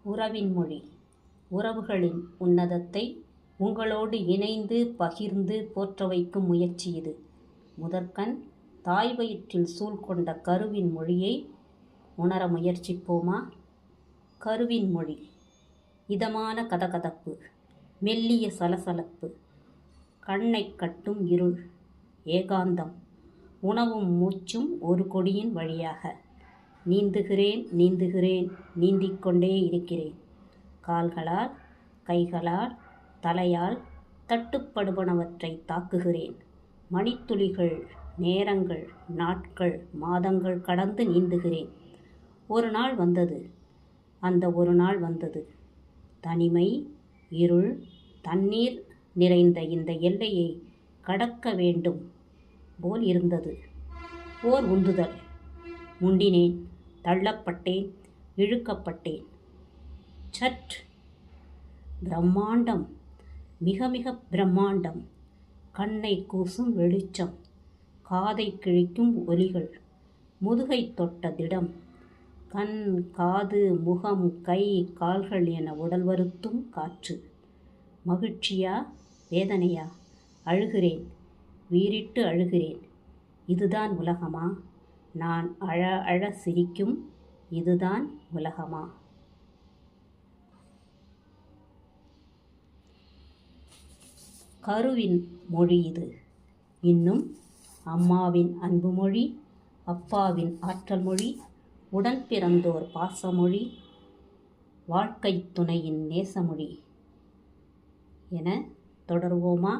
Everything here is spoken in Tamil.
உறவின் மொழி. உறவுகளின் உன்னதத்தை உங்களோடு இணைந்து பகிர்ந்து போற்ற வைக்கும் முயற்சி இது. முதற்கண் தாய் வயிற்றில் சூழ்கொண்ட கருவின் மொழியை உணர முயற்சிப்போமா? கருவின் மொழி. இதமான கதகதப்பு, மெல்லிய சலசலப்பு, கண்ணை கட்டும் இருள், ஏகாந்தம், உணவும் மூச்சும் ஒரு கொடியின் வழியாக. நீந்துகிறேன் நீந்துகிறேன் நீந்திக்கொண்டே இருக்கிறேன். கால்களால், கைகளால், தலையால் தட்டுப்படுவனவற்றை தாக்குகிறேன். மணித்துளிகள், நேரங்கள், நாட்கள், மாதங்கள் கடந்து நீந்துகிறேன். ஒரு நாள் வந்தது. அந்த ஒரு நாள் வந்தது. தனிமை, இருள், தண்ணீர் நிறைந்த இந்த எல்லையை கடக்க வேண்டும் போல் இருந்தது. ஓர் உந்துதல். முண்டினேன், தள்ளப்பட்டேன், இழுக்கப்பட்டேன். சட்! பிரம்மாண்டம், மிக மிக பிரம்மாண்டம். கண்ணை கூசும் வெளிச்சம், காதை கிழிக்கும் ஒலிகள், முதுகை தொட்ட திடம், கண், காது, முகம், கை, கால்கள் என உடல் வருத்தும் காற்று. மகிழ்ச்சியா, வேதனையா? அழுகிறேன், வீறிட்டு அழுகிறேன். இதுதான் உலகமா? நான் அழ அழ சிரிக்கும் இதுதான் உலகமா? கருவின் மொழி இது. இன்னும் அம்மாவின் அன்பு மொழி, அப்பாவின் ஆற்றல் மொழி, உடன் பிறந்தோர் பாசமொழி, வாழ்க்கை துணையின் நேசமொழி என தொடருவோமா?